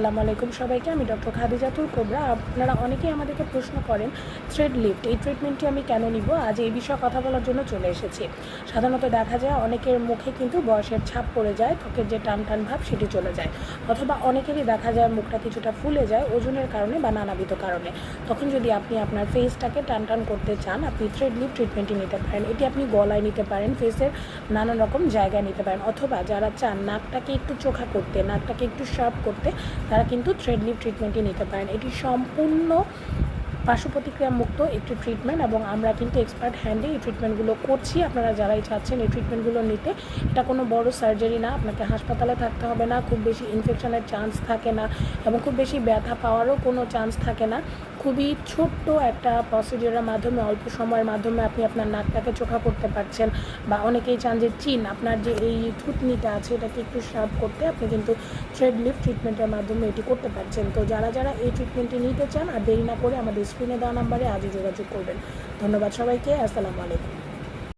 আসসালামু আলাইকুম সবাইকে। আমি ডক্টর খাদিজাতুল কোবরা। আপনারা অনেকেই আমাদেরকে প্রশ্ন করেন থ্রেড লিফট এই ট্রিটমেন্টটি আমি কেন নিব। আজ এই বিষয়ে কথা বলার জন্য চলে এসেছি। সাধারণত দেখা যায় অনেকের মুখে কিন্তু বয়সের ছাপ পড়ে যায়, ত্বকের যে টান টান ভাব সেটি চলে যায়, অথবা অনেকেরই দেখা যায় মুখটা কিছুটা ফুলে যায় ওজনের কারণে বা নানাবিধ কারণে। তখন যদি আপনি আপনার ফেসটাকে টান টান করতে চান, আপনি থ্রেড লিফট ট্রিটমেন্টটি নিতে পারেন। এটি আপনি গলায় নিতে পারেন, ফেসের নানান রকম জায়গায় নিতে পারেন, অথবা যারা চান নাকটাকে একটু চোখা করতে, নাকটাকে একটু শার্প করতে, তারা কিন্তু থ্রেড লিফট ট্রিটমেন্টটি নিতে পারেন। এটি সম্পূর্ণ পার্শ্ব প্রতিক্রিয়া মুক্ত একটি ট্রিটমেন্ট এবং আমরা কিন্তু এক্সপার্ট হ্যান্ডে এই ট্রিটমেন্টগুলো করছি। আপনারা যারাই চাচ্ছেন এই ট্রিটমেন্টগুলো নিতে, এটা কোনো বড় সার্জারি না, আপনাকে হাসপাতালে থাকতে হবে না, খুব বেশি ইনফেকশনের চান্স থাকে না এবং খুব বেশি ব্যথা পাওয়ারও কোনো চান্স থাকে না। খুবই ছোট্ট একটা প্রসিডিওরের মাধ্যমে, অল্প সময়ের মাধ্যমে আপনি আপনার নাকটাকে চোখা করতে পারছেন, বা অনেকেই চান যে আপনার যে এই থুতনিটা আছে এটাকে একটু শার্প করতে, আপনি কিন্তু থ্রেড লিফট ট্রিটমেন্টের মাধ্যমে এটি করতে পারছেন। তো যারা এই ট্রিটমেন্টটি নিতে চান, আর দেরি না করে আমাদের স্ক্রিনে দেওয়া নাম্বারে আজই যোগাযোগ করবেন। ধন্যবাদ সবাইকে। আসসালামু আলাইকুম।